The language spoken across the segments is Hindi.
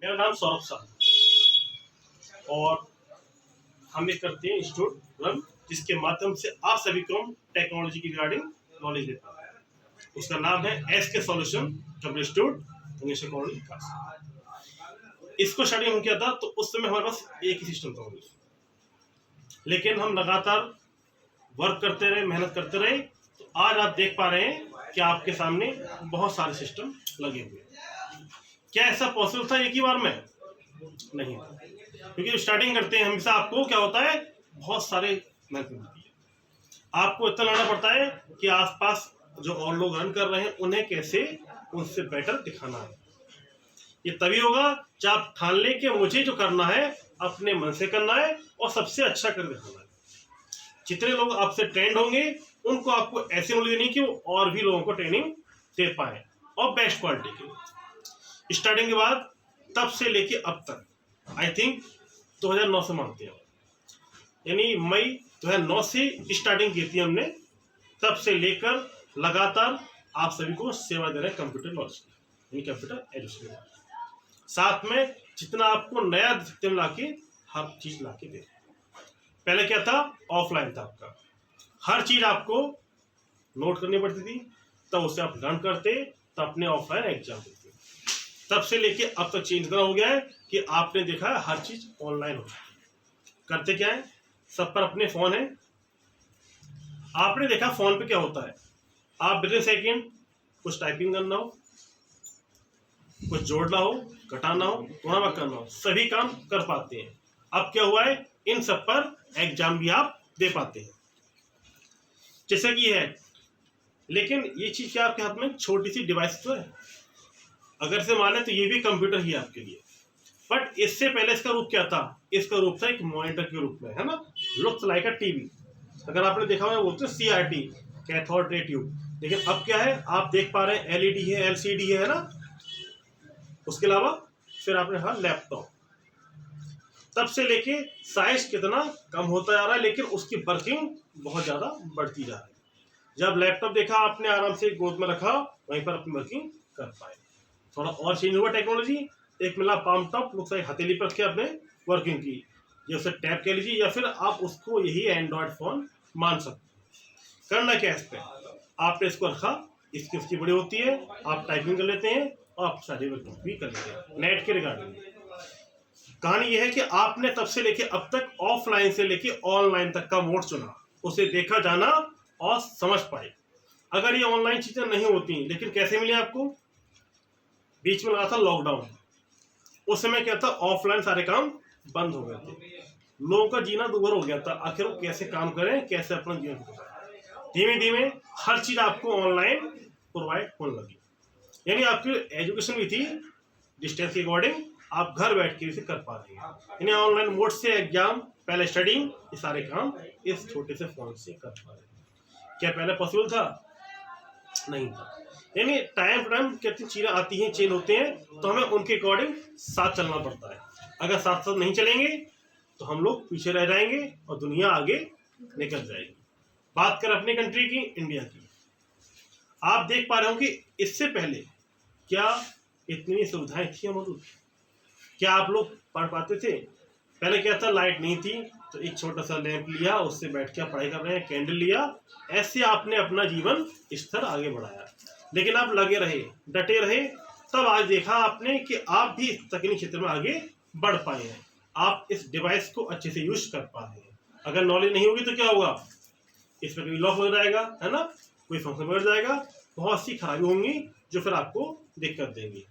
मेरा नाम सौरभ साहब और हम एक करते हैं इंस्टीट्यूट रन, जिसके माध्यम से आप सभी को हम टेक्नोलॉजी की रिगार्डिंग नॉलेज देता है। उसका नाम है SK solution W institute English technology class. इसको स्टार्टिंग हम किया था तो उस समय हमारे पास एक ही सिस्टम था, लेकिन हम लगातार वर्क करते रहे, मेहनत करते रहे, तो आज आप देख पा रहे हैं कि आपके सामने बहुत सारे सिस्टम लगे हुए हैं। क्या ऐसा पॉसिबल था एक ही बार में? नहीं था, क्योंकि स्टार्टिंग करते हैं हमेशा आपको क्या होता है, बहुत सारे मेहनत मिलती है। आपको इतना लाना पड़ता है कि आसपास जो और लोग रन कर रहे हैं उन्हें कैसे उनसे बेटर दिखाना है। ये तभी होगा जब आप ठान लें कि मुझे जो करना है अपने मन से करना है और सबसे अच्छा कर दिखाना है। जितने लोग आपसे ट्रेंड होंगे उनको आपको ऐसी नॉलेज देनी कि वो और भी लोगों को ट्रेनिंग दे पाए और बेस्ट क्वालिटी की। स्टार्टिंग के बाद तब से लेके अब तक आई थिंक 2009 से मानते हैं, यानी मई 2009 से स्टार्टिंग की थी हमने। तब से लेकर लगातार आप सभी को सेवा दे रहे हैं कंप्यूटर नॉलेज की, यानी कंप्यूटर एजुकेशन। साथ में जितना आपको नया सिस्टम लाके हर चीज लाके दे रहे हैं। पहले क्या था, ऑफलाइन था आपका, हर चीज आपको नोट करनी पड़ती थी, तब उससे आप लर्न करते, तब अपने ऑफलाइन एग्जाम देते। तब से लेके अब तक चेंज करना हो गया है कि आपने देखा है हर चीज ऑनलाइन हो जाती है। करते क्या है, सब पर अपने फोन है। आपने देखा फोन पे क्या होता है, आप विदिन सेकेंड कुछ टाइपिंग करना हो, कुछ जोड़ना हो, घटाना हो, गुणा करना हो, सभी काम कर पाते हैं। अब क्या हुआ है, इन सब पर एग्जाम भी आप दे पाते हैं, जैसे कि है। लेकिन ये चीज क्या आपके हाथ में छोटी सी डिवाइस तो है, अगर से माने तो ये भी कंप्यूटर ही है आपके लिए। बट इससे पहले इसका रूप क्या था, इसका रूप था एक मॉनिटर के रूप में, है ना, लुक्स लाइक अ टीवी। अगर आपने देखा होगा बोलते हैं CRT, कैथोड रे ट्यूब। लेकिन अब क्या है, आप देख पा रहे हैं LED है, LCD है ना। उसके अलावा फिर आपने कहा लैपटॉप। तब से लेके साइज कितना कम होता जा रहा है, लेकिन उसकी वर्किंग बहुत ज्यादा बढ़ती जा रही है। जब लैपटॉप देखा आपने आराम से गोद में रखा, वहीं पर अपनी वर्किंग कर पाए। थोड़ा और चेंज हुआ टेक्नोलॉजी, एक मिला पाम टॉप, लुक्स लाइक हथेली पर रखे आपने वर्किंग की, या उसे टैप कह लीजिए, या फिर आप उसको यही एंड्रॉयड फोन मान सकते। करना क्या इस पे, आपने इसको रखा, इसकी उसकी बड़ी होती है, आप टाइपिंग कर लेते हैं और आप सारी वर्किंग भी कर लेते हैं नेट के रिगार्डिंग। कहानी यह है कि आपने तब से लेके अब तक ऑफलाइन से लेके ऑनलाइन तक का मोड चुना, उसे देखा, जाना और समझ पाए। अगर ये ऑनलाइन चीजें नहीं होती, लेकिन कैसे मिले आपको, बीच में लगा था लॉकडाउन। उस समय क्या था, ऑफलाइन सारे काम बंद हो गए थे, लोगों का जीना दूभर हो गया था। आखिर वो कैसे काम करें, कैसे अपना जीवन गुजारें। धीमे धीमे हर चीज आपको ऑनलाइन प्रोवाइड होने लगी, यानी आपकी एजुकेशन भी थी डिस्टेंस के अकॉर्डिंग, आप घर बैठ के इसे कर पा रहे हैं। यानी ऑनलाइन मोड से एग्जाम, पहले स्टडिंग, ये सारे काम इस छोटे से फोन से कर पा रहे हैं। क्या पहले पॉसिबल था? नहीं था। यानी टाइम टू टाइम कितनी चीजें आती हैं, चेंज होते हैं, तो हमें उनके अकॉर्डिंग साथ चलना पड़ता है। अगर साथ साथ नहीं चलेंगे तो हम लोग पीछे रह जाएंगे और दुनिया आगे निकल जाएगी। बात करें अपनी कंट्री की, इंडिया की, आप देख पा रहे हो कि इससे पहले क्या इतनी सुविधाएं थी मौजूद? क्या आप लोग पढ़ पाते थे? पहले क्या था, लाइट नहीं थी तो एक छोटा सा लैंप लिया, उससे बैठ के पढ़ाई कर रहे हैं, कैंडल लिया, ऐसे आपने अपना जीवन स्तर आगे बढ़ाया। लेकिन आप लगे रहे, डटे रहे, तब आज देखा आपने कि आप भी तकनीकी क्षेत्र में आगे बढ़ पाए हैं। आप इस डिवाइस को अच्छे से यूज कर पा रहे हैं। अगर नॉलेज नहीं होगी तो क्या होगा, इसमें कभी लॉक हो जाएगा, है ना, कोई फंक्शन बढ़ जाएगा, बहुत सी खराबी होंगी जो फिर आपको दिक्कत देंगी।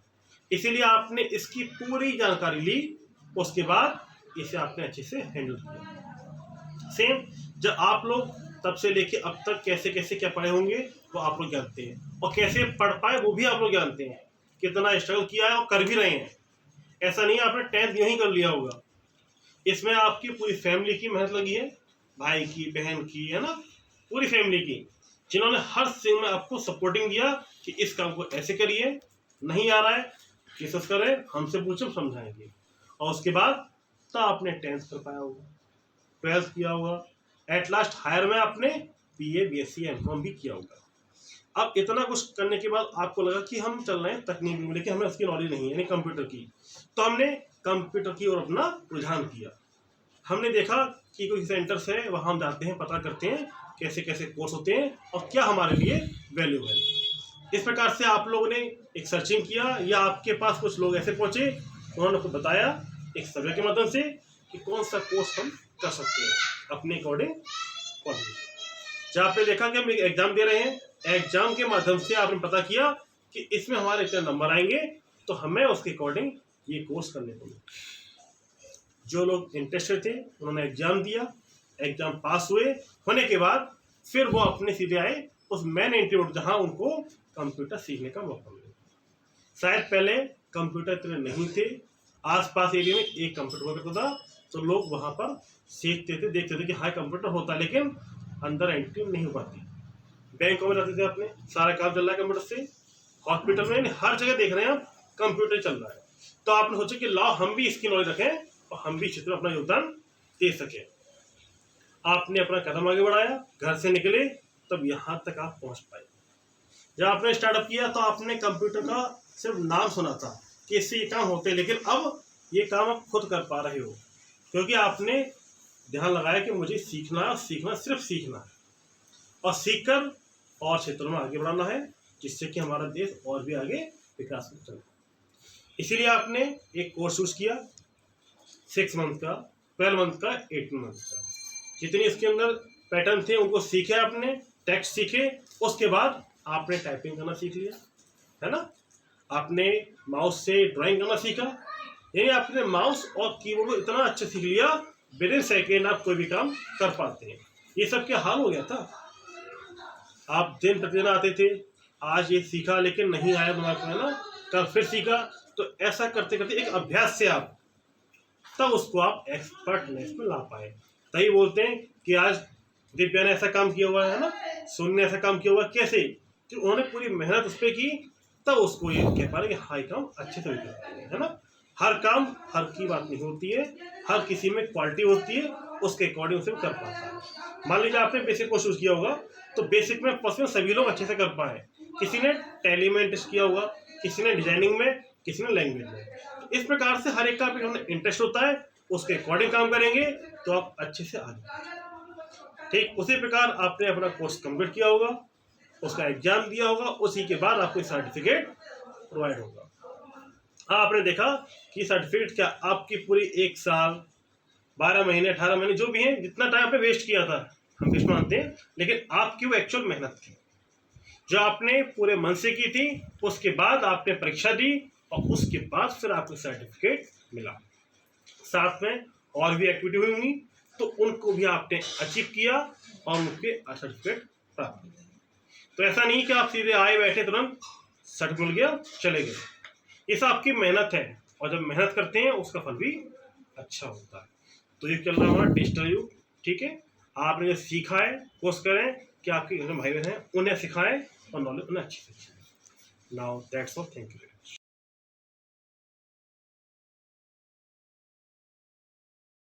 इसीलिए आपने इसकी पूरी जानकारी ली, उसके बाद इसे आपने अच्छे से हैंडल किया। सेम जब आप लोग तब से लेके अब तक कैसे कैसे क्या पढ़े होंगे वो आप लोग जानते हैं, और कैसे पढ़ पाए वो भी आप लोग जानते हैं। कितना स्ट्रगल किया है और कर भी रहे हैं। ऐसा नहीं आपने 10th यहीं कर लिया होगा, इसमें आपकी पूरी फैमिली की मेहनत लगी है, भाई की, बहन की, है ना, पूरी फैमिली की, जिन्होंने हर चीज में आपको सपोर्टिंग दिया कि इस काम को ऐसे करिए, नहीं आ रहा है केसेस करें, हमसे पूछो, समझाएंगे। और उसके बाद तो आपने 10th कर पाया होगा, 12th किया होगा, एट लास्ट हायर में आपने BA BSc MCom भी किया होगा। अब इतना कुछ करने के बाद आपको लगा कि हम चल रहे हैं तकनीक में, लेकिन हमें उसकी नॉलेज नहीं है यानी कंप्यूटर की, तो हमने कंप्यूटर की ओर अपना रुझान किया। हमने देखा कि कोई सेंटर्स है, वहाँ हम जाते हैं, पता करते हैं कैसे कैसे कोर्स होते हैं और क्या हमारे लिए वैल्यू है। इस प्रकार से आप लोगों ने एक सर्चिंग किया या आपके पास कुछ लोग ऐसे पहुँचे, उन्होंने आपको बताया एक सर्वे के माध्यम से कि कौन सा कोर्स हम कर सकते हैं अपने अकॉर्डिंग क्वालिफिकेशन। जब आपने देखा कि हम एक एग्जाम दे रहे हैं, एग्जाम के माध्यम से आपने पता किया कि इसमें हमारे इतने नंबर आएंगे, तो हमें उसके अकॉर्डिंग ये कोर्स करने को मिले। जो लोग इंटरेस्टेड थे उन्होंने एग्जाम दिया, एग्जाम पास हुए, होने के बाद फिर वो अपने सीधे आए उस मेन इंस्टीट्यूट जहाँ उनको कंप्यूटर सीखने का मौका मिला। शायद पहले कंप्यूटर इतने नहीं थे, आसपास एरिया में एक कंप्यूटर हुआ करता था, तो लोग वहाँ पर सीखते थे, देखते थे कि हाँ कंप्यूटर होता है, लेकिन अंदर एंट्री नहीं हो पाती। बैंकों में जाते थे, अपने सारा काम चल रहा है कंप्यूटर से, हॉस्पिटल में हर जगह देख रहे हैं आप कंप्यूटर चल रहा है। तो आपने सोचा कि लाओ हम भी इसकी नॉलेज रखें और हम भी इस क्षेत्र में अपना योगदान दे सकें। आपने अपना कदम आगे बढ़ाया, घर से निकले, तब यहाँ तक आप पहुँच पाए। जब आपने स्टार्टअप किया तो आपने कंप्यूटर का सिर्फ नाम सुना था कि इससे ये काम होते हैं, लेकिन अब ये काम आप खुद कर पा रहे हो, क्योंकि आपने ध्यान लगाया कि मुझे सीखना है, सीखना सिर्फ सीखना है और सीखकर और क्षेत्रों में आगे बढ़ाना है, जिससे कि हमारा देश और भी आगे विकास में चले। इसीलिए आपने एक कोर्स चूज किया, 6 मंथ का, 12 मंथ का, 18 मंथ का। जितने इसके अंदर पैटर्न थे उनको सीखे आपने, टेक्स्ट सीखे, उसके बाद आपने टाइपिंग करना सीख लिया, है ना। आपने माउस से ड्राइंग करना सीखा, यानी आपने माउस और कीबोर्ड को इतना अच्छा सीख लिया, विद इन सेकेंड आप कोई भी काम कर पाते हैं। ये सब क्या हाल हो गया था, आप दिन प्रतिदिन आते थे, आज ये सीखा लेकिन नहीं आया दिमाग में, है ना, कल फिर सीखा, तो ऐसा करते करते एक अभ्यास से आप तब उसको आप एक्सपर्टनेस में ला पाए। तभी बोलते हैं कि आज दिव्या ने ऐसा काम किया हुआ है ना, सोनी ने ऐसा काम किया हुआ, कैसे कि उन्होंने पूरी मेहनत उस पर की, तब उसको ये कह पा रहे कि हाँ ये काम अच्छे से कर पाएंगे, है ना। हर काम हर की बात नहीं होती है, हर किसी में क्वालिटी होती है, उसके अकॉर्डिंग उसे कर पाता है। मान लीजिए आपने बेसिक कोर्स किया होगा, तो बेसिक में पॉसिबल सभी लोग अच्छे से कर पाए, किसी ने टैली में इंटरेस्ट किया होगा, किसी ने डिजाइनिंग में, किसी ने लैंग्वेज में। तो इस प्रकार से हर एक का इंटरेस्ट होता है, उसके अकॉर्डिंग काम करेंगे तो आप अच्छे से आगे। ठीक उसी प्रकार आपने अपना कोर्स कंप्लीट किया होगा, उसका एग्जाम दिया होगा, उसी के बाद आपको सर्टिफिकेट प्रोवाइड होगा। आपने देखा कि सर्टिफिकेट क्या आपकी पूरी 1 साल 12 महीने 18 महीने जो भी है, जितना टाइम आपने वेस्ट किया था हम वेस्ट मानते हैं, लेकिन आपकी वो एक्चुअल मेहनत थी जो आपने पूरे मन से की थी। उसके बाद आपने परीक्षा दी और उसके बाद फिर आपको सर्टिफिकेट मिला। साथ में और भी एक्टिविटी हुई होंगी, तो उनको भी आपने अचीव किया और उनके सर्टिफिकेट प्राप्त किया। तो ऐसा नहीं कि आप सीधे आए बैठे तुरंत सर्टिफिकेट मिल गया चले गए, ये सब आपकी मेहनत है, और जब मेहनत करते हैं उसका फल भी अच्छा होता है। तो ये चल रहा हमारा डिजिटल युग, ठीक है। आपने जो सीखा है कोर्स करें कि आपके भाई बहन हैं उन्हें सिखाएं और नॉलेज उन्हें अच्छी से। Now that's all, thank you.